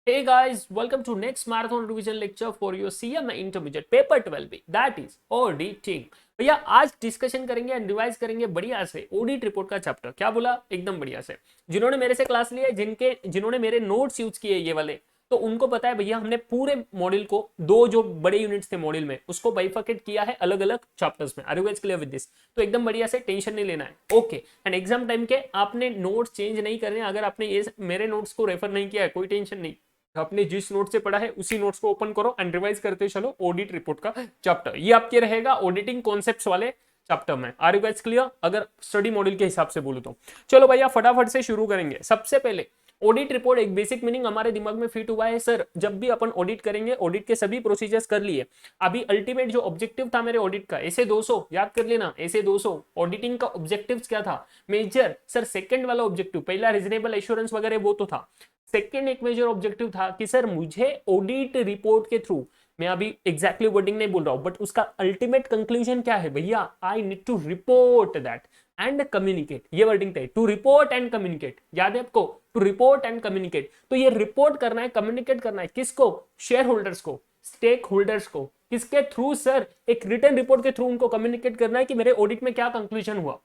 Hey guys, welcome to next marathon revision lecture for your CMA Intermediate Paper 12B, that is auditing। भैया आज discussion करेंगे and revise करेंगे बढ़िया से audit report का chapter. क्या बोला? एकदम बढ़िया से। जिन्होंने मेरे से क्लास लिया है, जिन्होंने मेरे नोट्स यूज किए ये वाले, तो उनको पता है भैया हमने पूरे मॉड्यूल को, दो जो बड़े यूनिट्स थे मॉड्यूल में, उसको बाइफरकेट किया है अलग अलग चैप्टर्स में। Are you guys clear with this? तो एकदम बढ़िया से, टेंशन नहीं लेना है। ओके, एंड एग्जाम टाइम के आपने नोट्स चेंज नहीं करने। अगर आपने ये मेरे नोट्स को रेफर नहीं किया है, कोई टेंशन नहीं। आपने जिस नोट से पढ़ा है उसी नोट्स को ओपन करो एंड रिवाइज करते चलो ऑडिट रिपोर्ट का चैप्टर। ये आपके रहेगा ऑडिटिंग कॉन्सेप्ट्स वाले चैप्टर में। Are you guys clear? अगर स्टडी मॉड्यूल के हिसाब से बोलूं तो चलो भैया फटाफट से शुरू करेंगे। सबसे पहले ऑडिट रिपोर्ट, एक बेसिक मीनिंग हमारे दिमाग में फिट हुआ है सर, जब भी अपन ऑडिट करेंगे, ऑडिट के सभी प्रोसीजर्स कर लिए। अभी अल्टीमेट जो ऑब्जेक्टिव था मेरे ऑडिट का, ऐसे 200 याद कर लेना, ऐसे 200 ऑडिटिंग का ऑब्जेक्टिव्स क्या था? मेजर सर, सेकंड वाला ऑब्जेक्टिव, पहला रीजनेबल एश्योरेंस वगैरह वो तो था। सेकेंड एक मेजर ऑब्जेक्टिव था कि सर मुझे ऑडिट रिपोर्ट के थ्रू, मैं अभी एग्जैक्टली वर्डिंग नहीं बोल रहा हूं, बट उसका अल्टीमेट कंक्लूजन क्या है भैया? I need to report that and communicate. ये वर्डिंग थे, टू रिपोर्ट एंड कम्युनिकेट। याद है आपको? To report and communicate. तो ये रिपोर्ट करना है, कम्युनिकेट करना है किसको? शेयर होल्डर्स को, स्टेक होल्डर्स को। किसके थ्रू सर? एक रिटर्न रिपोर्ट के थ्रू उनको कम्युनिकेट करना है कि मेरे ऑडिट में क्या कंक्लूजन हुआ।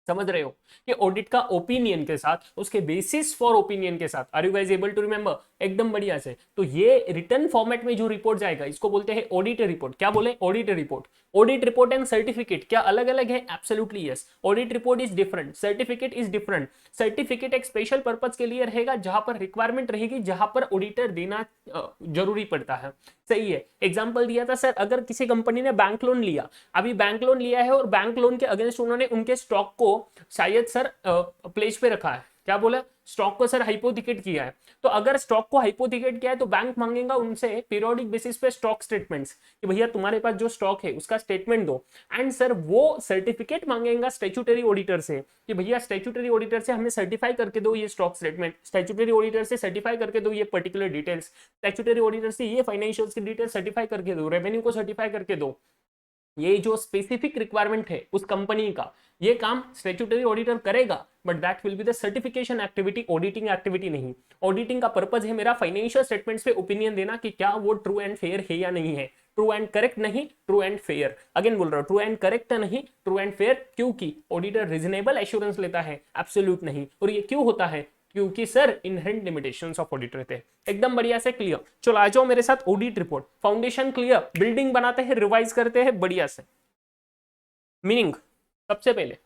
समझ रहे हो कि ऑडिट का ओपिनियन के साथ, उसके बेसिस फॉर ओपिनियन के साथ। Are you guys able to remember? एकदम बढ़िया से। तो ये रिटर्न फॉर्मेट में जो रिपोर्ट जाएगा, इसको बोलते हैं ऑडिट रिपोर्ट। क्या बोले? Audit report. Audit report and certificate क्या अलग अलग है? Absolutely yes. Audit report is different, certificate is different. Certificate एक स्पेशल पर्पज के लिए रहेगा, जहां पर रिक्वायरमेंट रहेगी, जहां पर ऑडिटर देना जरूरी पड़ता है। सही है। एग्जाम्पल दिया था सर, अगर किसी कंपनी ने बैंक लोन लिया, अभी बैंक लोन लिया है और बैंक लोन के अगेंस्ट उन्होंने उनके स्टॉक को शायद सर प्लेस पे रखा है। क्या बोला? स्टॉक को सर हाइपोथिकेट किया है। तो अगर स्टॉक को हाइपोथिकेट किया है तो बैंक मांगेगा उनसे पीरियोडिक बेसिस पे स्टॉक स्टेटमेंट्स, कि भैया तुम्हारे पास जो स्टॉक है उसका स्टेटमेंट दो। एंड सर वो सर्टिफिकेट मांगेगा स्टैट्यूटरी ऑडिटर से, कि भैया स्टैट्यूटरी ऑडिटर से हमें सर्टिफाई करके दो ये स्टॉक स्टेटमेंट, स्टैट्यूटरी ऑडिटर से सर्टिफाई करके दो ये पर्टिकुलर डिटेल्स, स्टैट्यूटरी ऑडिटर से ये फाइनेंशियल्स की डिटेल्स सर्टिफाई करके दो, रेवेन्यू को सर्टिफाई करके दो। ये जो स्पेसिफिक रिक्वायरमेंट है उस कंपनी का, ये काम स्टैट्यूटरी ऑडिटर करेगा, but that will be the certification activity, auditing activity नहीं। ऑडिटिंग का पर्पज है मेरा फाइनेंशियल स्टेटमेंट्स पे ओपिनियन देना कि क्या वो ट्रू एंड फेयर है या नहीं है। ट्रू एंड करेक्ट नहीं, ट्रू एंड फेयर। अगेन बोल रहा हूं, ट्रू एंड करेक्ट नहीं, ट्रू एंड फेयर। क्योंकि ऑडिटर रीजनेबल एश्योरेंस लेता है, एब्सोल्यूट नहीं। और ये क्यों होता है? क्योंकि sir inherent limitations of audit रहते हैं। एकदम बढ़िया से क्लियर। चलो आ जाओ मेरे साथ audit report. Foundation clear, building बनाते हैं, रिवाइज करते हैं बढ़िया से। मीनिंग, सबसे पहले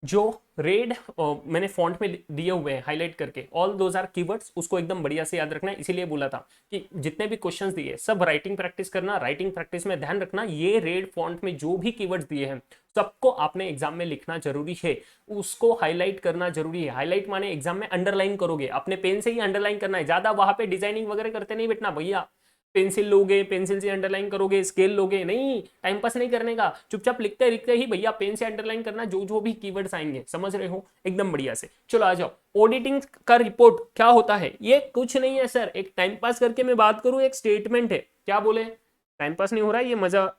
जो रेड मैंने फॉन्ट में दिए हुए हैं हाईलाइट करके, ऑल दोज आर कीवर्ड्स, उसको एकदम बढ़िया से याद रखना है। इसीलिए बोला था कि जितने भी क्वेश्चंस दिए सब राइटिंग प्रैक्टिस करना। राइटिंग प्रैक्टिस में ध्यान रखना, ये रेड फॉन्ट में जो भी कीवर्ड्स दिए हैं सबको आपने एग्जाम में लिखना जरूरी है, उसको हाईलाइट करना जरूरी है। हाईलाइट माने एग्जाम में अंडरलाइन करोगे, अपने पेन से ही अंडरलाइन करना है, ज्यादा वहां पे डिजाइनिंग वगैरह करते नहीं बैठना भैया। पेंसिल लोगे, पेंसिल से अंडरलाइन करोगे, स्केल लोगे, नहीं, टाइम पास नहीं करने का। चुपचाप लिखते लिखते ही भैया पेन से अंडरलाइन करना जो जो भी कीवर्ड्स आएंगे। समझ रहे हो? एकदम बढ़िया से। चलो आ जाओ, ऑडिटिंग का रिपोर्ट क्या होता है? ये कुछ नहीं है सर, एक टाइम पास करके मैं बात करूं, एक स्टेटमेंट है। क्या बोले? टाइम पास नहीं हो रहा है, ये मजा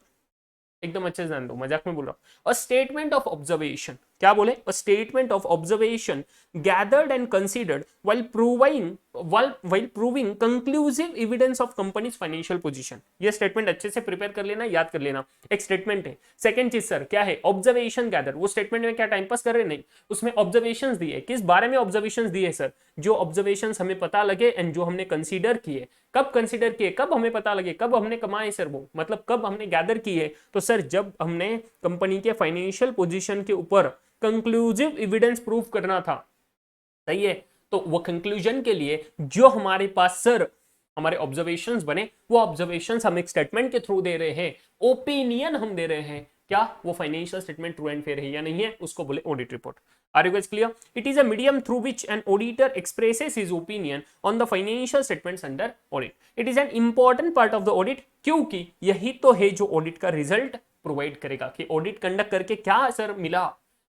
एकदम अच्छे से जान दो, मजाक में बोल रहा हूं। A statement of observation. क्या बोले? A statement of observation gathered and considered while proving conclusive evidence of company's financial position। ये स्टेटमेंट अच्छे से प्रिपेयर कर लेना, याद कर लेना। एक स्टेटमेंट है। सेकंड चीज सर क्या है? Observation gather. वो स्टेटमेंट में क्या टाइम पास कर रहे? नहीं, उसमें ऑब्जर्वेशंस दिए। किस बारे में ऑब्जर्वेशंस दिए सर? जो ऑब्जर्वेशंस हमें पता लगे एंड जो हमने कंसीडर किए। कब कंसीडर किए? कब हमें पता लगे, कब हमने कमाए सर वो, मतलब कब हमने गैदर किए? तो सर जब हमने कंपनी के फाइनेंशियल पोजीशन के ऊपर कंक्लूसिव एविडेंस प्रूफ करना था। सही है। तो वो कंक्लूजन के लिए जो हमारे पास सर हमारे ऑब्जर्वेशंस बने, वो ऑब्जर्वेशंस हम एक स्टेटमेंट के थ्रू दे रहे हैं, ओपिनियन हम दे रहे हैं। क्या वो financial statement true and fair है या नहीं है, उसको बोले audit report. Are you guys clear? It is a medium through which an auditor expresses his opinion on the financial statements under audit. It is an important part of the audit, क्योंकि यही तो है जो audit का result provide करेगा कि audit conduct करके क्या सर मिला,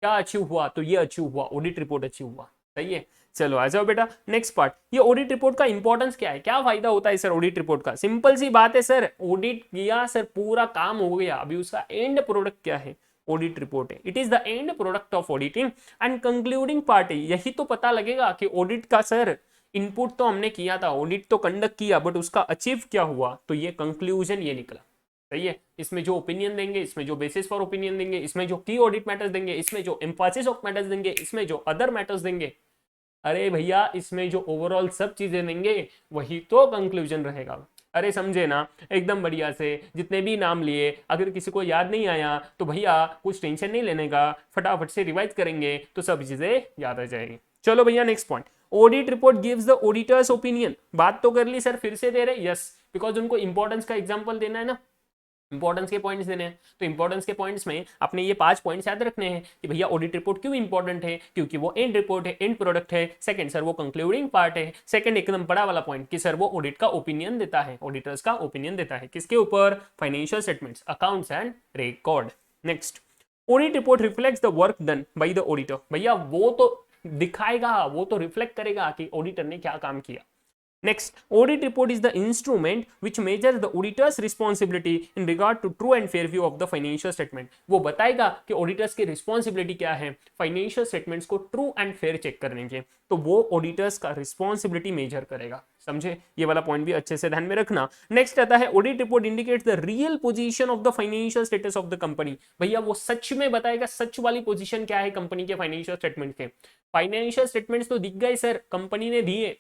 क्या अचीव हुआ। तो ये अचीव हुआ, ऑडिट रिपोर्ट अचीव हुआ। सही है। चलो आ जाओ बेटा नेक्स्ट पार्ट। ये ऑडिट रिपोर्ट का इंपॉर्टेंस क्या है, क्या फायदा होता है सर ऑडिट रिपोर्ट का? सिंपल सी बात है सर, ऑडिट किया सर, पूरा काम हो गया, अभी उसका एंड प्रोडक्ट क्या है? ऑडिट रिपोर्ट है। It is the end product of auditing and concluding part है। यही तो पता लगेगा कि ऑडिट का सर इनपुट तो हमने किया था, ऑडिट तो कंडक्ट किया, बट उसका अचीव क्या हुआ, तो ये कंक्लूजन ये निकला। सही है, इसमें जो ओपिनियन देंगे, इसमें जो बेसिस फॉर ओपिनियन देंगे, इसमें जो की ऑडिट मैटर्स देंगे, इसमें जो एम्फासिस ऑफ मैटर्स देंगे, इसमें जो अदर मैटर्स देंगे, अरे भैया इसमें जो ओवरऑल सब चीजें देंगे वही तो कंक्लूजन रहेगा। अरे समझे ना, एकदम बढ़िया से जितने भी नाम लिए, अगर किसी को याद नहीं आया तो भैया कुछ टेंशन नहीं लेने का, फटाफट से रिवाइज करेंगे तो सब चीजें याद आ जाएगी। चलो भैया next point, audit report gives the auditors opinion. बात तो कर ली सर, फिर से दे रहे, यस, बिकॉज उनको इंपॉर्टेंस का एग्जाम्पल देना है ना, इंपॉर्टेंस के पॉइंट्स देने हैं, तो इंपॉर्टेंस के पॉइंट्स में अपने ये 5 पॉइंट्स याद रखने हैं कि भैया ऑडिट रिपोर्ट क्यों इंपॉर्टेंट है, क्योंकि वो एंड रिपोर्ट है, एंड प्रोडक्ट है। सेकंड सर वो कंक्लूडिंग पार्ट है। सेकंड एकदम बड़ा वाला पॉइंट कि सर वो ऑडिट का ओपिनियन देता है, ऑडिटर्स का ओपिनियन देता है किसके ऊपर, financial statements, accounts and record. Next, audit report reflects the work done by the auditor. भैया वो तो दिखाएगा, वो तो रिफ्लेक्ट करेगा कि ऑडिटर ने क्या काम किया। Next, audit report is the instrument which measures the auditor's responsibility in regard to true and fair view of the financial statement. वो बताएगा कि ऑडिटर्स की रिस्पॉन्सिबिलिटी क्या है फाइनेंशियल स्टेटमेंट्स को ट्रू एंड फेयर चेक करने के, तो वो ऑडिटर्स का रिस्पॉन्सिबिलिटी मेजर करेगा। समझे, ये वाला पॉइंट भी अच्छे से ध्यान में रखना। नेक्स्ट आता है, audit report indicates the real position of the financial status of the company. भैया वो सच में बताएगा सच वाली पोजीशन क्या है कंपनी के फाइनेंशियल स्टेटमेंट के। फाइनेंशियल स्टेटमेंट्स तो दिख गए सर, कंपनी ने दिए,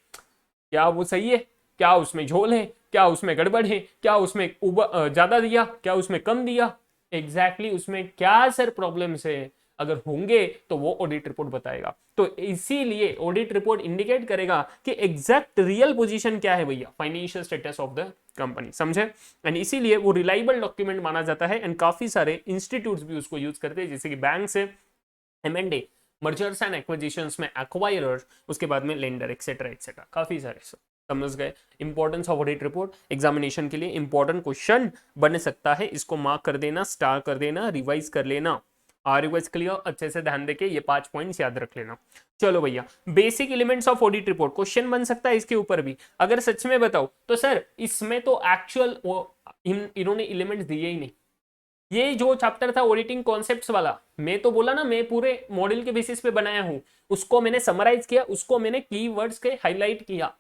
क्या वो सही है, क्या उसमें झोल है, क्या उसमें गड़बड़ है, क्या उसमें ज्यादा दिया, क्या उसमें कम दिया, एग्जैक्टली उसमें क्या सर प्रॉब्लम्स है, अगर होंगे तो वो ऑडिट रिपोर्ट बताएगा। तो इसीलिए ऑडिट रिपोर्ट इंडिकेट करेगा कि एग्जैक्ट रियल पोजीशन क्या है भैया financial status of the company. समझे, एंड इसीलिए वो रिलायबल डॉक्यूमेंट माना जाता है, एंड काफी सारे इंस्टीट्यूट्स भी उसको यूज करते हैं, जैसे कि बैंक से M&A, मर्जर्स एंड एक्विजिशंस में एक्वायरर, उसके बाद में लेंडर, एक्सेट्रा एक्सेट्रा, काफी सारे। समझ गए importance of audit report, examination के लिए इंपॉर्टेंट क्वेश्चन बन सकता है, इसको मार्क कर देना, स्टार कर देना, रिवाइज कर लेना। रिवाइज क्लियर, अच्छे से ध्यान देके ये 5 पॉइंट्स याद रख लेना। चलो भैया, basic elements of audit report, question बन सकता है इसके ऊपर भी। अगर सच में बताओ तो सर इसमें तो एक्चुअल इन्होंने एलिमेंट्स दिए ही नहीं। ये जो चैप्टर था ऑडिटिंग कॉन्सेप्ट्स वाला, मैं तो बोला ना मैं पूरे मॉडल के बेसिस पे बनाया हूं, उसको मैंने समराइज किया, उसको मैंने कीवर्ड्स के हाईलाइट किया,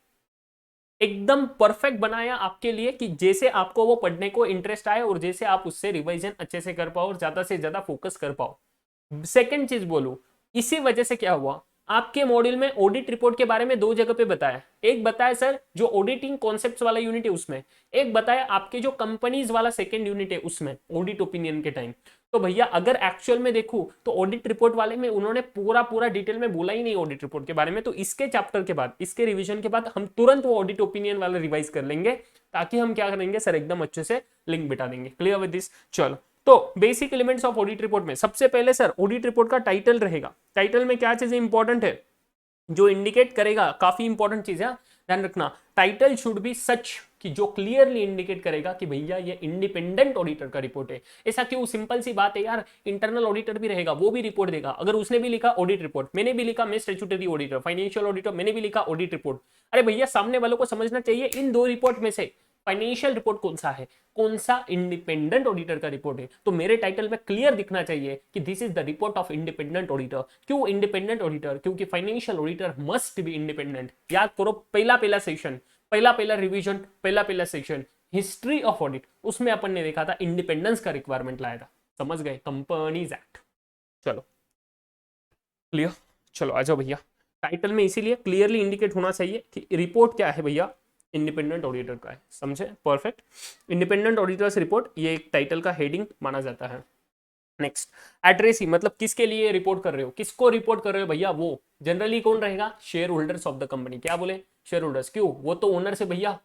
एकदम परफेक्ट बनाया आपके लिए कि जैसे आपको वो पढ़ने को इंटरेस्ट आए और जैसे आप उससे रिवीजन अच्छे से कर पाओ और ज्यादा से ज्यादा फोकस कर पाओ। सेकंड चीज बोलूं, इसी वजह से क्या हुआ, आपके मॉड्यूल में ऑडिट रिपोर्ट के बारे में 2 जगह पे बताया। एक बताया सर जो ऑडिटिंग कॉन्सेप्ट्स वाला यूनिट है उसमें, एक बताया आपके जो कंपनीज वाला सेकंड यूनिट है उसमें ऑडिट ओपिनियन के टाइम। तो भैया अगर एक्चुअल में देखूं तो ऑडिट रिपोर्ट वाले में उन्होंने पूरा डिटेल में बोला ही नहीं ऑडिट रिपोर्ट के बारे में। तो इसके चैप्टर के बाद, इसके रिवीजन के बाद हम तुरंत वो ऑडिट ओपिनियन वाला रिवाइज कर लेंगे, ताकि हम क्या करेंगे सर एकदम अच्छे से लिंक बिठा देंगे। Clear with this? चलो, तो basic elements of audit report में सबसे पहले सर ऑडिट रिपोर्ट का टाइटल रहेगा। टाइटल में क्या चीजें इंपॉर्टेंट है जो इंडिकेट करेगा, काफी इंपॉर्टेंट चीज है, ध्यान रखना। टाइटल शुड बी सच कि जो क्लियरली इंडिकेट करेगा कि भैया ये इंडिपेंडेंट ऑडिटर का रिपोर्ट है। ऐसा क्यों, सिंपल सी बात है यार, इंटरनल ऑडिटर भी रहेगा, वो भी रिपोर्ट देगा। अगर उसने भी लिखा ऑडिट रिपोर्ट, मैंने भी लिखा मैं स्टैट्यूटरी ऑडिटर, फाइनेंशियल ऑडिटर, मैंने भी लिखा ऑडिट रिपोर्ट, अरे भैया सामने वालों को समझना चाहिए इन 2 रिपोर्ट में से फाइनेंशियल रिपोर्ट कौन सा है, कौन सा इंडिपेंडेंट ऑडिटर का रिपोर्ट है। तो मेरे टाइटल में क्लियर दिखना चाहिए कि this is the report of independent auditor. क्यों इंडिपेंडेंट ऑडिटर? क्योंकि financial auditor must be independent. याद करो, पहला सेशन, पहला रिवीजन, पहला सेशन हिस्ट्री ऑफ ऑडिट, उसमें अपन ने देखा था इंडिपेंडेंस का रिक्वायरमेंट लाया था। समझ गए, कंपनीज एक्ट। चलो क्लियर, चलो आ जाओ भैया। टाइटल में इसीलिए क्लियरली इंडिकेट होना चाहिए कि रिपोर्ट क्या है भैया, इंडिपेंडेंट ऑडिटर का है। समझे, परफेक्ट। इंडिपेंडेंट ऑडिटर्स रिपोर्ट, ये एक टाइटल का हेडिंग माना जाता है। नेक्स्ट, एड्रेसी, मतलब किसके लिए रिपोर्ट कर रहे हो, किसको रिपोर्ट कर रहे हो भैया, वो जनरली कौन रहेगा, share holders of the company. क्या बोले, शेयर होल्डर्स। क्यों, वो तो ओनर से भैया,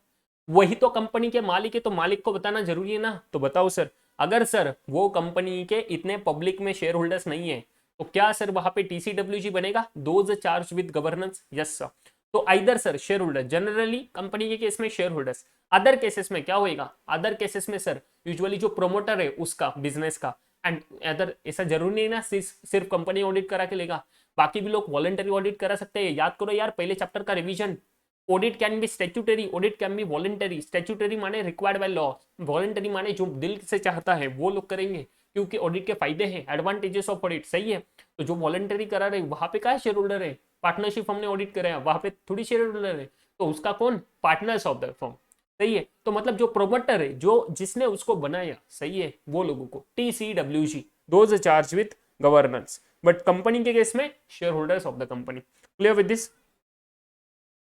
वही तो कंपनी के मालिक है, तो मालिक को बताना जरूरी है ना। तो बताओ सर, अगर सर वो कंपनी के इतने पब्लिक में शेयर होल्डर्स नहीं है तो क्या सर वहां पे TCWG बनेगा, those charged with governance? Yes sir. तो either sir share holder, generally company के केस में शेयर होल्डर्स, अदर केसेस में क्या होएगा, अदर केसेस में सर यूजुअली जो प्रोमोटर है उसका, बिजनेस का, एंड अदर, ऐसा जरूरी नहीं ना सिर्फ कंपनी ऑडिट करा के लेगा, बाकी भी लोग वॉलंटरी ऑडिट करा सकते हैं। याद करो यार पहले चैप्टर का revision, audit can be statutory, audit can be voluntary. Statutory माने रिक्वायर्ड बाय लॉ, वॉलंटरी माने जो दिल से चाहता है वो लोग करेंगे, क्योंकि ऑडिट के फायदे हैं, एडवांटेजेस ऑफ ऑडिट। सही है, तो जो वॉलंटरी करा रहे वहां पे क्या शेयर होल्डर है, पार्टनरशिप हमने ऑडिट करे हैं, वहां पे थोड़ी शेयर होल्डर है, तो उसका कौन, पार्टनर्स ऑफ द फर्म, सही है। तो मतलब जो प्रोमोटर है, जो जिसने उसको बनाया, सही है, वो लोगों को TCWG, those charge with governance, but company के केस में share holders of the company. Clear with this?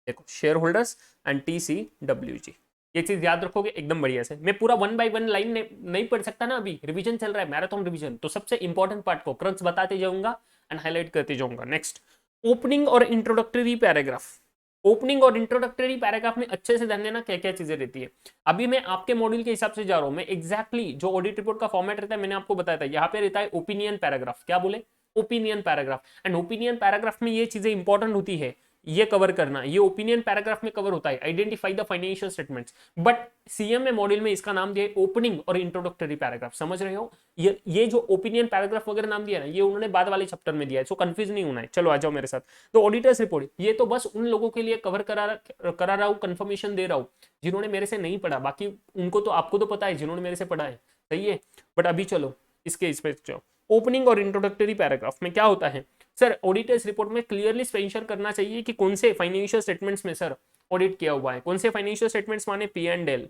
देखो शेयर होल्डर्स एंड TCWG, ये चीज याद रखोगे एकदम बढ़िया से। मैं पूरा 1 बाय 1 लाइन नहीं पढ़ सकता ना, अभी रिवीजन चल रहा है, मैराथन रिवीजन, तो सबसे इंपॉर्टेंट पार्ट को क्रक्स बताते जाऊंगा एंड हाईलाइट करते जाऊंगा। नेक्स्ट, ओपनिंग और इंट्रोडक्टरी पैराग्राफ। ओपनिंग और इंट्रोडक्टरी पैराग्राफ में अच्छे से ध्यान देना क्या क्या चीजें रहती है। अभी मैं आपके मॉड्यूल के हिसाब से जा रहा हूं, मैं एग्जैक्टली जो ऑडिट रिपोर्ट का फॉर्मेट रहता है मैंने आपको बताया था, यहाँ पे रहता है ओपिनियन पैराग्राफ। क्या बोले? Opinion paragraph. And opinion paragraph में ये चीजें इंपॉर्टेंट होती है, ये कवर करना, ये ओपिनियन पैराग्राफ में कवर होता है, identify the financial statements. But CM में मॉड्यूल में इसका नाम दिया है ओपनिंग और इंट्रोडक्टरी पैराग्राफ, समझ रहे हो? ये जो ओपिनियन पैराग्राफ वगैरह नाम दिया ना, ये उन्होंने बाद वाले चैप्टर में दिया है, सो कंफ्यूज नहीं होना है। चलो आ जाओ मेरे साथ। तो ऑडिटर्स रिपोर्ट, ये तो बस उन लोगों के लिए कवर करा रहा हूँ, कंफर्मेशन दे रहा हूँ जिन्होंने मेरे से नहीं पढ़ा, बाकी उनको तो आपको तो पता है जिन्होंने मेरे से पढ़ा है, सही है। बट अभी चलो इसके इस पे जाओ। ओपनिंग और इंट्रोडक्टरी पैराग्राफ में क्या होता है सर? ऑडिटर्स रिपोर्ट में क्लियरली मेंशन करना चाहिए कि कौन से फाइनेंशियल स्टेटमेंट्स में सर ऑडिट किया हुआ है। कौन से फाइनेंशियल स्टेटमेंट्स माने P&L,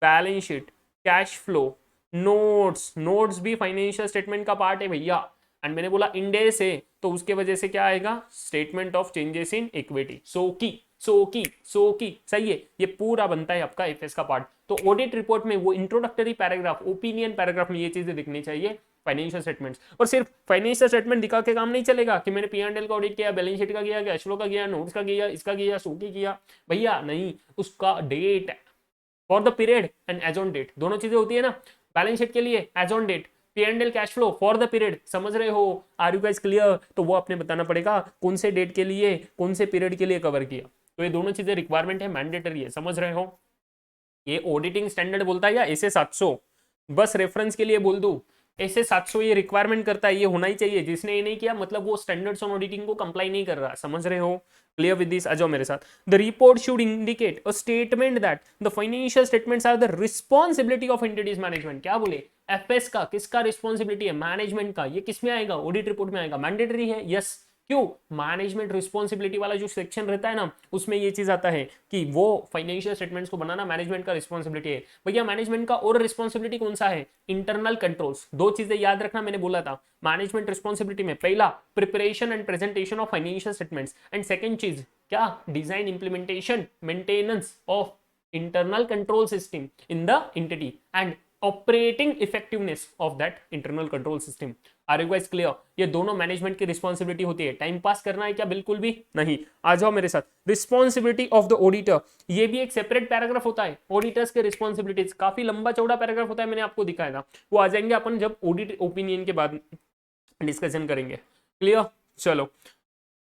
balance sheet, cash flow, notes. Notes भी फाइनेंशियल स्टेटमेंट का पार्ट है भैया। एंड मैंने बोला इंडेस है तो उसके वजह से क्या आएगा? Statement of changes in equity, so की, सही है। ये पूरा बनता है आपका एफएस का पार्ट। तो ऑडिट रिपोर्ट में वो इंट्रोडक्टरी पैराग्राफ, ओपिनियन पैराग्राफ में ये चीजें दिखनी चाहिए, फाइनेंशियल स्टेटमेंट्स। और सिर्फ फाइनेंशियल स्टेटमेंट दिखा के काम नहीं चलेगा कि मैंने P&L का ऑडिट किया, बैलेंस शीट का किया, कैश फ्लो का किया, नोट्स का किया, इसका किया, सो की किया, भैया नहीं, उसका date for the period and as on date, दोनों चीजें होती है ना। बैलेंस शीट के लिए as on date, P&L cash flow for the period, समझ रहे हो? Are you guys clear? तो वो आपने बताना पड़ेगा कौन से डेट के लिए, कौन से पीरियड के लिए कवर किया। तो ये दोनों चीजें रिक्वायरमेंट है, मैंडेटरी है, समझ रहे हो? ये ऑडिटिंग स्टैंडर्ड बोलता है या ऐसे 700, बस रेफरेंस के लिए बोल दूं, ऐसे 700 ये रिक्वायरमेंट करता है, ये होना ही चाहिए। जिसने ये नहीं किया मतलब वो स्टैंडर्ड्स ऑन ऑडिटिंग को कंप्लाई नहीं कर रहा, समझ रहे हो? Clear with this? आ जाओ मेरे साथ। The report should indicate a statement that the financial statements are the responsibility of entity's management. क्या बोले? एफएस का किसका रिस्पॉन्सिबिलिटी है? मैनेजमेंट का। ये किस में आएगा? ऑडिट रिपोर्ट में आएगा। मैंडेटरी है, यस। क्यों? मैनेजमेंट रिस्पॉन्सिबिलिटी वाला जो सेक्शन रहता है ना, उसमें ये चीज आता है कि वो फाइनेंशियल स्टेटमेंट्स को बनाना मैनेजमेंट का रिस्पॉन्सिबिलिटी है। भैया मैनेजमेंट का और रिस्पॉन्सिबिलिटी कौन सा है? Internal controls. दो चीजें याद रखना, मैंने बोला था मैनेजमेंट रिस्पॉन्सिबिलिटी में, पहला preparation and presentation of financial statements, and second चीज क्या? Design, implementation, maintenance of internal control system in the entity and operating effectiveness of that internal control system. Are you guys clear? ये दोनों management की responsibility होती है। Time pass करना है क्या? बिल्कुल भी नहीं। आ जाओ मेरे साथ। रिस्पॉन्सिबिलिटी ऑफ द ऑडिटर, ये भी एक सेपरेट पैराग्राफ होता है। ऑडिटर्स के रिस्पॉन्सिबिलिटीज काफी लंबा चौड़ा पैराग्राफ होता है, मैंने आपको दिखाया था। वो आ जाएंगे अपन जब ऑडिट ओपिनियन के बाद डिस्कशन करेंगे। क्लियर? चलो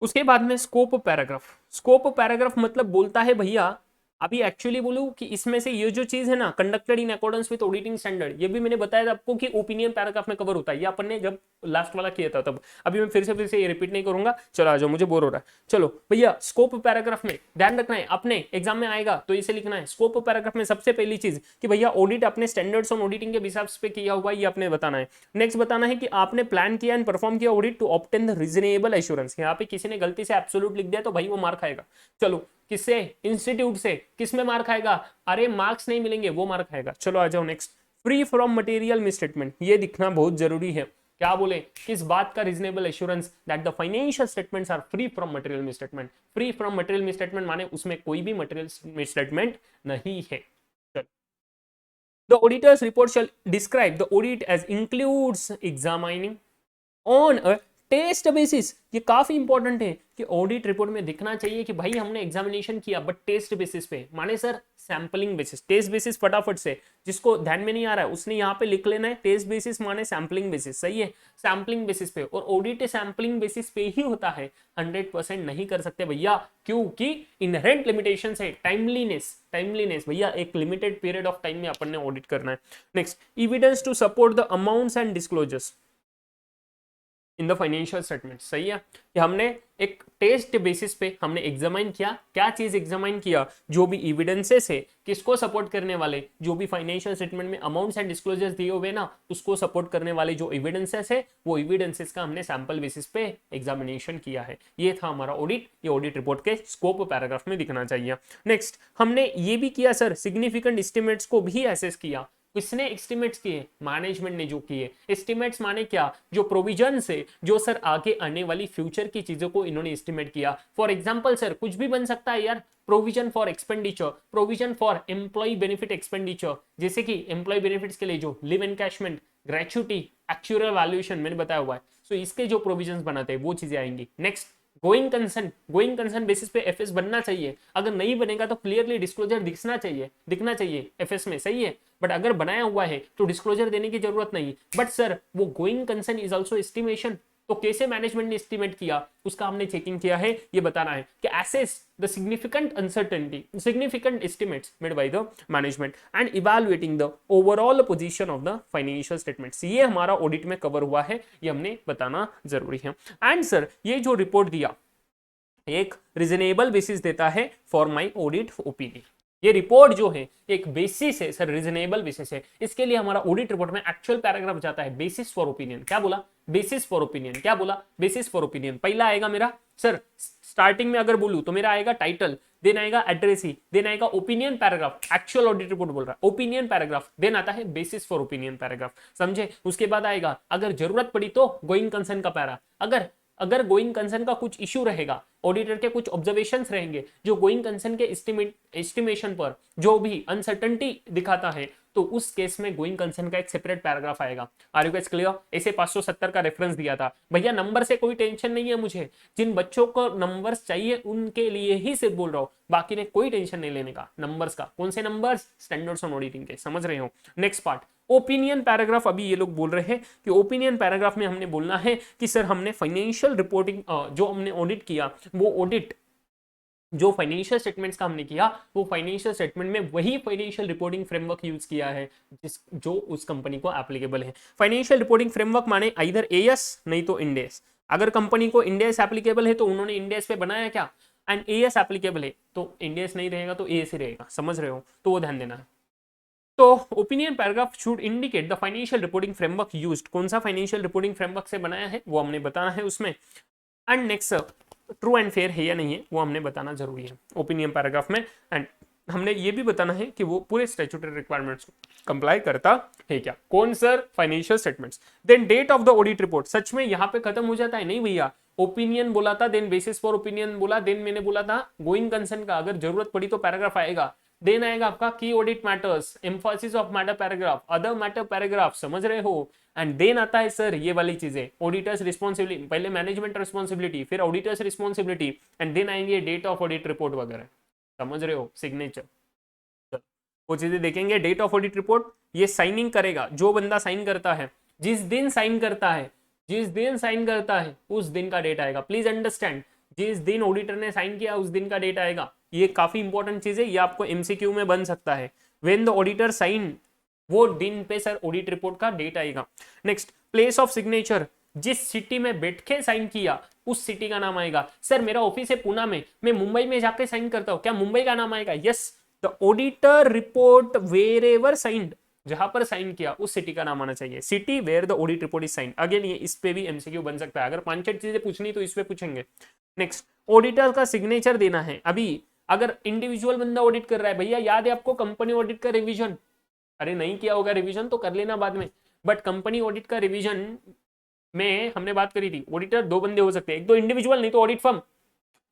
उसके बाद में स्कोप पैराग्राफ। स्कोप पैराग्राफ मतलब बोलता है भैया, अभी एक्चुअली बोलूं कि इसमें से ये जो चीज है ना, conducted in accordance with auditing standard, ये भी मैंने बताया था आपको कि ओपिनियन पैराग्राफ में कवर होता है। ये अपन ने जब लास्ट वाला किया था तब, अभी मैं फिर से ये रिपीट नहीं करूंगा। चलो आ जाओ, मुझे बोर हो रहा है। चलो भैया स्कोप पैराग्राफ में ध्यान रखना है, अपने एग्जाम में आएगा तो इसे लिखना है। स्कोप पैराग्राफ में सबसे पहली चीज कि भैया ऑडिट अपने स्टैंडर्ड्स ऑन ऑडिटिंग के हिसाब से किया हुआ, ये आपने बताना है। नेक्स्ट बताना है कि आपने प्लान किया एंड परफॉर्म किया audit to obtain the reasonable assurance. यहाँ पे किसी ने गलती से एब्सोल्यूट लिख दिया तो भाई वो मार खाएगा। चलो किससे? इंस्टीट्यूट से। किस में मार खाएगा? अरे मार्क्स नहीं मिलेंगे, वो मार खाएगा। चलो आ जाओ next. Free from material misstatement, ये दिखना बहुत जरूरी है। क्या बोले? किस बात का? Reasonable assurance that the financial statements are free from material misstatement. Free from material misstatement माने उसमें कोई भी मटेरियल मिसस्टेटमेंट नहीं है। The auditor's report shall describe the audit as includes examining on a test basis. ये काफी important है कि ऑडिट रिपोर्ट में दिखना चाहिए कि भाई हमने एग्जामिनेशन किया बट टेस्ट बेसिस पे, माने sir sampling basis. Test basis फटाफट से, जिसको ध्यान में नहीं आ रहा है उसने यहाँ पे लिख लेना है, टेस्ट बेसिस माने सैंपलिंग बेसिस, सही है। सैंपलिंग बेसिस पे, और ऑडिट सैंपलिंग बेसिस पे ही होता है, 100% नहीं कर सकते भैया, क्योंकि इनहेरेंट लिमिटेशन है। टाइमलीनेस भैया, एक लिमिटेड पीरियड ऑफ टाइम में अपन ने ऑडिट करना है। Next, evidence to support the amounts and disclosures. In the financial statement. सही है कि हमने एक टेस्ट बेसिस पे हमने एग्जामाइन किया, क्या चीज एग्जामाइन किया, जो भी इविडेंसेस है किसको सपोर्ट करने वाले, जो भी फाइनेंशियल स्टेटमेंट में अमाउंट्स एंड डिस्क्लोजर्स दिए हुए ना उसको सपोर्ट करने वाले जो इविडेंसेस है वो इविडेंसेस का हमने सैंपल बेसिस पे एग्जामिनेशन किया है। ये था हमारा ऑडिट, ये ऑडिट रिपोर्ट के स्कोप पैराग्राफ में दिखना चाहिए। नेक्स्ट हमने ये भी किया सर, सिग्निफिकेंट एस्टिमेट्स को भी एसेस किया। किसने एस्टिमेट्स किए? मैनेजमेंट ने जो किए। एस्टिमेट्स माने क्या? जो प्रोविजन से जो सर आगे आने वाली फ्यूचर की चीजों को इन्होंने एस्टिमेट किया। फॉर एग्जांपल सर कुछ भी बन सकता है यार, provision for expenditure, provision for employ benefit expenditure, जैसे कि एम्प्लॉय बेनिफिट्स के लिए जो leave encashment, gratuity, actual valuation मैंने बताया हुआ है, सो इसके जो प्रोविजंस बनाते हैं वो चीजें आएंगी। नेक्स्ट गोइंग कंसर्न बेसिस पे एफएस बनना चाहिए। अगर नहीं बनेगा तो क्लियरली डिस्क्लोजर दिखना चाहिए एफएस में। सही है, बट अगर बनाया हुआ है तो डिस्क्लोजर देने की जरूरत नहीं। बट सर वो going concern is also estimation, तो कैसे मैनेजमेंट ने एस्टिमेट किया उसका हमने चेकिंग किया है, ये बताना है कि assess the significant uncertainty, significant estimates made by the management and evaluating the overall position of the financial statements. ये हमारा ऑडिट में कवर हुआ है, ये हमने बताना जरूरी है। एंड सर ये जो रिपोर्ट दिया एक रीजनेबल बेसिस देता है फॉर माय ऑडिट ओपिनियन। ये रिपोर्ट जो है एक बेसिस है सर, रीजनेबल बेसिस है। इसके लिए हमारा ऑडिट रिपोर्ट में एक्चुअल पैराग्राफ जाता है बेसिस फॉर ओपिनियन। क्या बोला? Basis for opinion. क्या बोला? Basis for opinion. पहला आएगा मेरा सर, स्टार्टिंग में अगर बोलूं तो मेरा आएगा टाइटल, देन आएगा एड्रेसी, देन आएगा opinion paragraph. Actual audit report बोल रहा है ओपिनियन पैराग्राफ, देन आता है बेसिस फॉर ओपिनियन पैराग्राफ। समझे? उसके बाद आएगा अगर जरूरत पड़ी तो गोइंग कंसर्न का पैरा। अगर गोइंग कंसर्न का कुछ इश्यू रहेगा, ऑडिटर के कुछ ऑब्जर्वेशंस रहेंगे जो गोइंग कंसर्न के एस्टिमेशन पर जो भी अनसर्टेनिटी दिखाता है, तो उस केस में गोइंग कंसर्न का एक सेपरेट पैराग्राफ आएगा। Are you guys clear? ऐसे 570 का रेफरेंस दिया था भैया। नंबर से कोई टेंशन नहीं है मुझे, जिन बच्चों को नंबर्स चाहिए उनके लिए ही सिर्फ बोल रहा हूं, बाकी ने कोई टेंशन नहीं लेने का नंबर्स का। कौन से नंबर्स? स्टैंडर्ड्स ऑन ऑडिटिंग के, समझ रहे हो? Next part opinion paragraph. अभी ये लोग बोल रहे हैं कि ओपिनियन पैराग्राफ में हमने बोलना है कि सर हमने फाइनेंशियल रिपोर्टिंग जो हमने ऑडिट किया, वो ऑडिट जो फाइनेंशियल स्टेटमेंट्स का हमने किया वो फाइनेंशियल स्टेटमेंट में वही फाइनेंशियल रिपोर्टिंग फ्रेमवर्क यूज किया है जो उस कंपनी को एप्लीकेबल है। फाइनेंशियल रिपोर्टिंग फ्रेमवर्क माने इधर एएस नहीं तो इंड एस। अगर कंपनी को इंड एस एप्लीकेबल है तो उन्होंने इंड एस पे बनाया क्या, एंड एएस एप्लीकेबल है तो इंड एस नहीं रहेगा तो एएस ही रहेगा। समझ रहे हो? तो वो ध्यान देना है। तो opinion paragraph should indicate the financial reporting framework used. कौन सा फाइनेंशियल रिपोर्टिंग फ्रेमवर्क से बनाया है वो हमने बताना है उसमें। And next true and fair है या नहीं है वो हमने बताना जरूरी है ओपिनियन पैराग्राफ में। एंड हमने ये भी बताना है कि वो पूरे स्टैट्यूटरी रिक्वायरमेंट्स को कंप्लाई करता है क्या। कौन sir? Financial statements. Then date of the audit report. सच में यहाँ पे खत्म हो जाता है? नहीं भैया, ओपिनियन बोला था, देन बेसिस फॉर ओपिनियन बोला, देन मैंने बोला था गोइंग कंसर्न का अगर जरूरत पड़ी तो पैराग्राफ आएगा, देन आएगा आपका की audit matters, Mphasis of matter paragraph, other matter paragraph. समझ रहे हो? एंड देन आता है सर ये वाली चीजें, ऑडिटर्स रिस्पॉन्सिबिलिटी, पहले मैनेजमेंट रिस्पॉन्सिबिलिटी, फिर ऑडिटर्स रिस्पॉन्सिबिलिटी, एंड देन आएंगे डेट ऑफ ऑडिट रिपोर्ट वगैरह। समझ रहे हो? सिग्नेचर, वो चीजें देखेंगे। डेट ऑफ ऑडिट रिपोर्ट ये साइनिंग करेगा जो बंदा साइन करता है, जिस दिन साइन करता है, जिस दिन साइन करता है उस दिन का डेट आएगा। प्लीज अंडरस्टैंड, जिस दिन ऑडिटर ने साइन किया उस दिन का डेट आएगा। ये काफी इंपॉर्टेंट चीज है, ये आपको एमसीक्यू में बन सकता है। व्हेन द ऑडिटर साइन, वो दिन पे सर ऑडिट रिपोर्ट का डेट आएगा। नेक्स्ट प्लेस ऑफ सिग्नेचर, जिस सिटी में बैठ के साइन किया उस सिटी का नाम आएगा। सर मेरा ऑफिस है पुणे में, मैं मुंबई में जाके साइन करता हूँ, क्या मुंबई का नाम आएगा? Yes, the auditor report wherever signed, जहां पर साइन किया उस सिटी का नाम आना चाहिए। City where the audit report is sign. Again ये इस पे भी एमसीक्यू बन सकता है, अगर 5-6 चीजें पूछनी तो इस पे पूछेंगे। नेक्स्ट ऑडिटर का सिग्नेचर देना है। अभी अगर इंडिविजुअल बंदा ऑडिट कर रहा है, भैया याद है आपको कंपनी ऑडिट का रिवीजन? अरे नहीं किया होगा रिवीजन तो कर लेना बाद में, बट कंपनी ऑडिट का रिवीजन में हमने बात करी थी ऑडिटर 2 बंदे हो सकते हैं, एक तो इंडिविजुअल नहीं तो ऑडिट फर्म,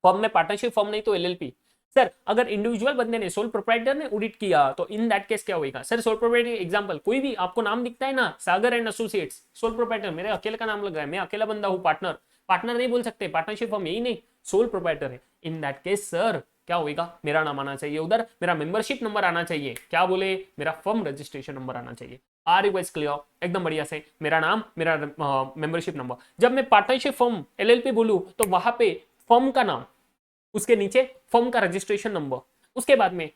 फर्म में पार्टनरशिप फर्म नहीं तो एलएलपी। सर अगर इंडिविजुअल बंदे ने, सोल प्रोप्राइटर ने ऑडिट किया तो इन दैट केस क्या होगा? सर सोल प्रोप्राइटर एग्जांपल कोई भी आपको नाम दिखता है ना, सागर एंड एसोसिएट्स, सोल प्रोप्राइटर, मेरे अकेले का नाम लग रहा है, मैं अकेला बंदा हूँ, पार्टनर नहीं बोल सकते, पार्टनरशिप फर्म यही नहीं, सोल प्रोप्राइटर है। इन दैट केस सर क्या होगा? मेरा नाम आना चाहिए उधर, मेरा मेंबरशिप नंबर आना चाहिए, क्या बोले, मेरा फर्म रजिस्ट्रेशन नंबर आना चाहिए। Are you guys clear? एकदम बढ़िया से मेरा नाम, मेरा मेंबरशिप नंबर। जब मैं पार्टनरशिप फर्म एलएलपी बोलूं तो वहां पे फर्म का नाम, उसके नीचे फर्म का रजिस्ट्रेशन नंबर, उसके बाद में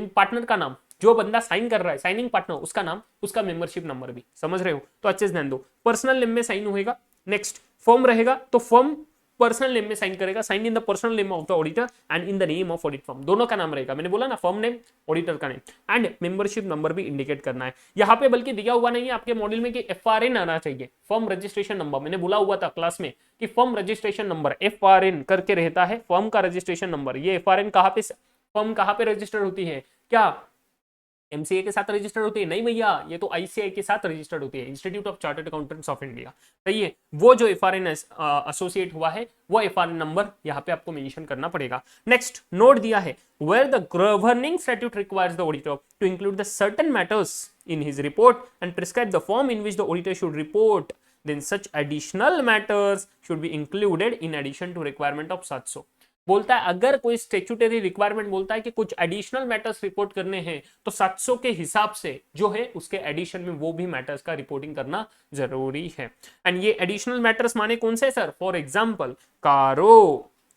पार्टनर का नाम, जो बंदा साइन कर रहा है साइनिंग पार्टनर उसका नाम, उसका मेंबरशिप नंबर भी। समझ रहे हो? तो अच्छे से ध्यान दो, पर्सनल नेम में साइन होएगा। नेक्स्ट फर्म रहेगा तो फर्म पर्सनल नेम में साइन करेगा, sign in the personal name of the auditor and in the name of audit firm, दोनों का नाम रहेगा। मैंने बोला ना फर्म नेम, ऑडिटर का नेम एंड मेंबरशिप नंबर भी इंडिकेट करना है। यहाँ पे बल्कि दिया हुआ नहीं है आपके मॉड्यूल में कि FRN आना चाहिए, फर्म रजिस्ट्रेशन नंबर। मैंने बोला हुआ था क्लास में कि फर्म रजिस्ट्रेशन नंबर FRN करके रहता है, फर्म का रजिस्ट्रेशन नंबर। ये FRN कहाँ पे, फर्म कहाँ पे रजिस्टर्ड होती है, क्या MCA के साथ रजिस्टर्ड होती है? नहीं भैया, ये तो ICAI के साथ रजिस्टर्ड होती है, institute of chartered accountants of India. सही है, वो जो FRN एसोसिएट हुआ है वो FRN नंबर यहाँ पे आपको मेंशन करना पड़ेगा। नेक्स्ट नोट दिया है where the governing statute requires the auditor to include the certain matters in his report and prescribe the form in which the auditor should report, then such additional matters should be included in addition to requirement of 700। बोलता है अगर कोई statutory requirement बोलता है कि कुछ additional matters report करने हैं तो 700 के हिसाब से जो है उसके एडिशन में वो भी मैटर्स का रिपोर्टिंग करना जरूरी है। एंड ये एडिशनल मैटर्स माने कौन से सर? फॉर एग्जांपल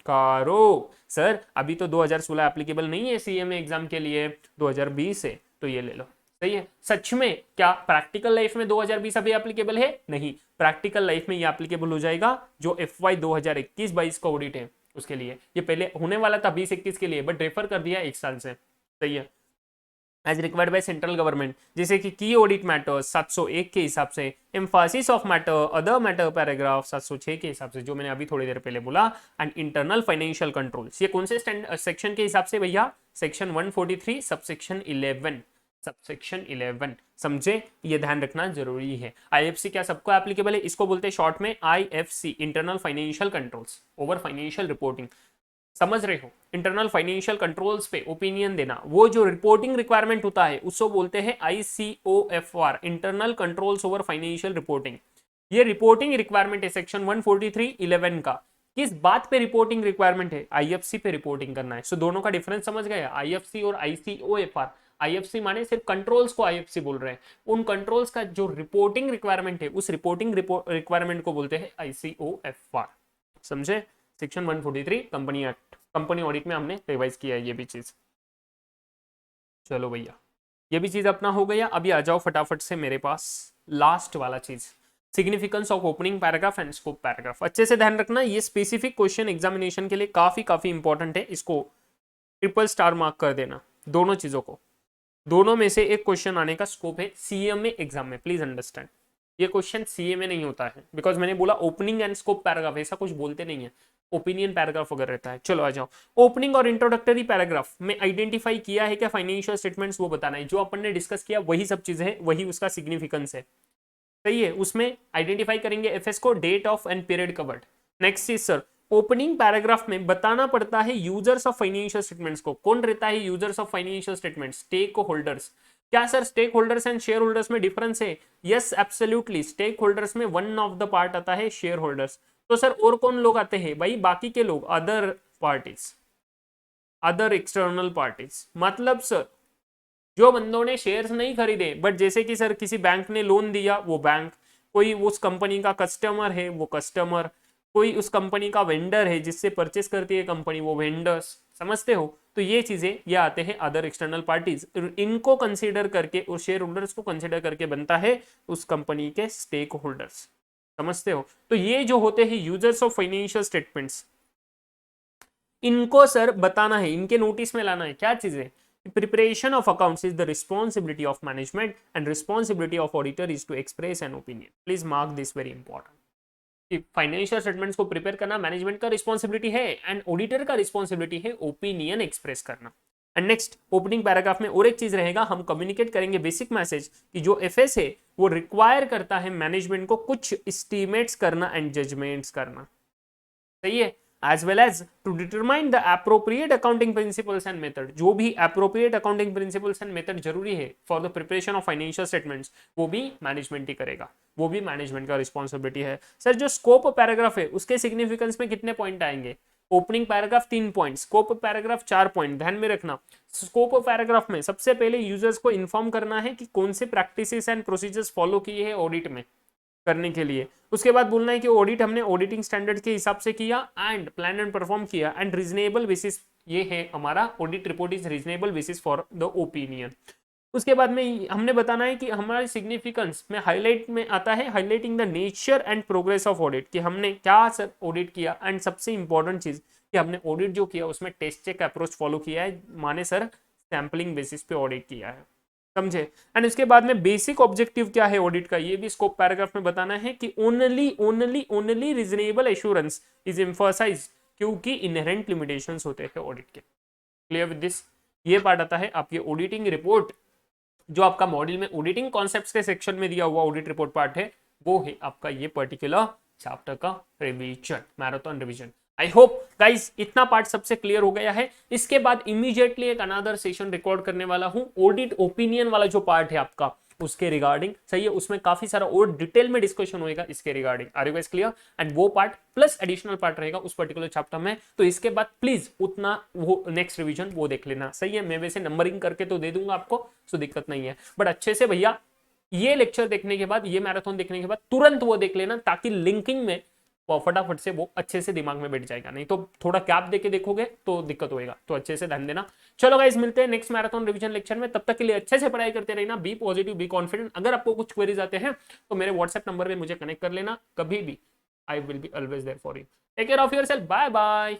कारो सर, अभी तो 2016 एप्लीकेबल नहीं है CMA एग्जाम के लिए, 2020 है, तो ये ले लो। सही है, सच में क्या प्रैक्टिकल लाइफ में 2020 अभी एप्लीकेबल है? नहीं, प्रैक्टिकल लाइफ में ये एप्लीकेबल हो जाएगा जो FY 2021-22 का ऑडिट है उसके लिए। ये पहले होने वाला था 2021 के लिए, बट रेफर कर दिया 1 साल से। सही है, as required by central government, जैसे कि की ऑडिट मैटर 701 के हिसाब से, emphasis of matter, other matter paragraph 706 के हिसाब से, जो मैंने अभी थोड़ी देर पहले बोला, एंड इंटरनल फाइनेंशियल कंट्रोल्स। ये कौन से सेक्शन के हिसाब से भैया? सेक्शन 143 सबसेक्शन 11 समझे, ये ध्यान रखना जरूरी है। IFC क्या सबको एप्लीकेबल है? इसको बोलते हैं शॉर्ट में IFC, internal financial controls over financial reporting. समझ रहे हो, इंटरनल फाइनेंशियल कंट्रोल्स पे ओपिनियन देना, वो जो रिपोर्टिंग रिक्वायरमेंट होता है उसको बोलते हैं ICOFR, internal controls over financial reporting. ये रिपोर्टिंग रिक्वायरमेंट है सेक्शन 143(11) का। किस बात पे रिपोर्टिंग रिक्वायरमेंट है? IFC पे रिपोर्टिंग करना है। सो दोनों का डिफरेंस समझ गए, IFC और ICOFR। IFC माने सिर्फ कंट्रोल्स को IFC बोल रहे हैं, उन कंट्रोल्स का जो रिपोर्टिंग रिक्वायरमेंट है उस रिपोर्टिंग रिक्वायरमेंट को बोलते हैं ICOFR। समझे? Section 143 company act, company audit में हमने रिवाइज किया है ये भी चीज। चलो भैया, ये भी चीज अपना हो गया। अभी आ जाओ फटाफट से मेरे पास लास्ट वाला चीज, significance of opening paragraph and scope paragraph. अच्छे से ध्यान रखना, ये स्पेसिफिक क्वेश्चन एग्जामिनेशन के लिए काफी इंपॉर्टेंट है, इसको ट्रिपल स्टार मार्क कर देना दोनों चीजों को। दोनों में से एक क्वेश्चन आने का स्कोप है CMA एग्जाम में, प्लीज अंडरस्टैंड। ये क्वेश्चन CMA नहीं होता है, बिकॉज मैंने बोला ओपनिंग एंड स्कोप पैराग्राफ, ऐसा कुछ बोलते नहीं है, ओपिनियन पैराग्राफ अगर रहता है। चलो आ जाओ, ओपनिंग और इंट्रोडक्टरी पैराग्राफ में आइडेंटिफाई किया है क्या फाइनेंशियल स्टेटमेंट्स, वो बताना है। जो अपन ने डिस्कस किया वही सब चीजें है, वही उसका सिग्निफिकेंस है। सही है, उसमें आइडेंटिफाई करेंगे FS को, date of end period covered. Next चीज सर, ओपनिंग पैराग्राफ में बताना पड़ता है यूजर्स ऑफ फाइनेंशियल स्टेटमेंट्स को। कौन रहता है users of financial statements? Stake holders. क्या sir stake holders and share holders में डिफरेंस है? यस एब्सोल्युटली, स्टेक होल्डर्स में वन ऑफ द पार्ट आता है शेयर होल्डर्स। तो सर और कौन लोग आते हैं भाई? बाकी के लोग, other parties, other external parties. मतलब सर जो बंदों ने शेयर्स नहीं खरीदे, बट जैसे कि सर किसी बैंक ने लोन दिया, वो बैंक, कोई उस कंपनी का कस्टमर है वो कस्टमर, कोई उस कंपनी का वेंडर है जिससे परचेस करती है कंपनी, वो वेंडर्स। समझते हो? तो ये चीजें ये आते हैं अदर एक्सटर्नल पार्टीज, इनको कंसीडर करके और शेयर होल्डर्स को कंसीडर करके बनता है उस कंपनी के स्टेक होल्डर्स। समझते हो? तो ये जो होते हैं यूजर्स ऑफ फाइनेंशियल स्टेटमेंट्स, इनको सर बताना है, इनके नोटिस में लाना है। क्या चीजें? Preparation of accounts is the responsibility of management and responsibility of auditor is to express an opinion. Please mark this very important. Financial statements को प्रिपेयर करना मैनेजमेंट का रिस्पॉन्सिबिलिटी है एंड ऑडिटर का रिस्पॉन्सिबिलिटी है ओपिनियन एक्सप्रेस करना। And next opening paragraph में और एक चीज रहेगा, हम कम्युनिकेट करेंगे बेसिक मैसेज कि जो FS है वो रिक्वायर करता है मैनेजमेंट को कुछ एस्टिमेट्स करना एंड जजमेंट्स करना। सही है, as well as to determine the appropriate accounting principles and method। जो भी appropriate accounting principles and method जरूरी है for the preparation of financial statements, वो भी मैनेजमेंट ही करेगा, वो भी मैनेजमेंट का रिस्पॉन्सिबिलिटी है। सर जो स्कोप पैराग्राफ है उसके सिग्निफिकेंस में कितने पॉइंट आएंगे? Opening paragraph 3 point, scope paragraph 4 point. ध्यान में रखना, स्कोप पैराग्राफ में सबसे पहले यूजर्स को इन्फॉर्म करना है कि कौन से प्रैक्टिसेस एंड प्रोसीजर्स फॉलो किए हैं ऑडिट में करने के लिए। उसके बाद बोलना है कि ऑडिट हमने ऑडिटिंग स्टैंडर्ड के हिसाब से किया एंड प्लान एंड परफॉर्म किया एंड रीजनेबल बेसिस, ये है हमारा audit report is reasonable basis for the opinion. उसके बाद में हमने बताना है कि हमारे सिग्निफिकेंस में हाईलाइट में आता है highlighting the nature and progress of audit, कि हमने क्या सर ऑडिट किया, एंड सबसे इंपॉर्टेंट चीज कि हमने ऑडिट जो किया उसमें टेस्ट चेक अप्रोच फॉलो किया है, माने सर सैम्पलिंग बेसिस पे ऑडिट किया है, समझे। एंड उसके बाद में बेसिक ऑब्जेक्टिव क्या है ऑडिट का, ये भी स्कोप पैराग्राफ में बताना है कि only only only reasonable assurance is emphasised, क्योंकि इनहेरेंट लिमिटेशंस होते हैं ऑडिट के। क्लियर विद दिस, ये पार्ट आता है आपकी ऑडिटिंग रिपोर्ट, जो आपका मॉड्यूल में ऑडिटिंग कॉन्सेप्ट्स के सेक्शन में दिया हुआ ऑडिट रिपोर्ट पार्ट है, वो है आपका ये पर्टिकुलर चैप्टर का revision, marathon revision. I hope guys इतना पार्ट सबसे क्लियर हो गया है। इसके बाद इमीडिएटली एक अनदर सेशन रिकॉर्ड करने वाला हूं, ऑडिट ओपिनियन वाला जो पार्ट है आपका उसके रिगार्डिंग, सही है, उसमें काफी सारा और डिटेल में डिस्कशन होएगा इसके regarding. Are you guys clear? And वो पार्ट प्लस एडिशनल पार्ट रहेगा उस पर्टिकुलर चैप्टर में, तो इसके बाद प्लीज उतना वो नेक्स्ट रिवीजन वो देख लेना, सही है। मैं वैसे नंबरिंग करके तो दे दूंगा आपको, सो दिक्कत नहीं है, बट अच्छे से भैया ये लेक्चर देखने के बाद, ये मैराथन देखने के बाद तुरंत वो देख लेना, ताकि लिंकिंग में फटाफट से वो अच्छे से दिमाग में बैठ जाएगा, नहीं तो थोड़ा कैप देके देखोगे तो दिक्कत होएगा, तो अच्छे से ध्यान देना। चलो गाइस मिलते हैं नेक्स्ट मैराथन रिवीजन लेक्चर में, तब तक के लिए अच्छे से पढ़ाई करते रहना, बी पॉजिटिव बी कॉन्फिडेंट। अगर आपको कुछ क्वेरीज आते हैं तो मेरे व्हाट्सएप नंबर पे मुझे कनेक्ट कर लेना कभी भी, I will be always there for you. Take care of yourself, bye bye.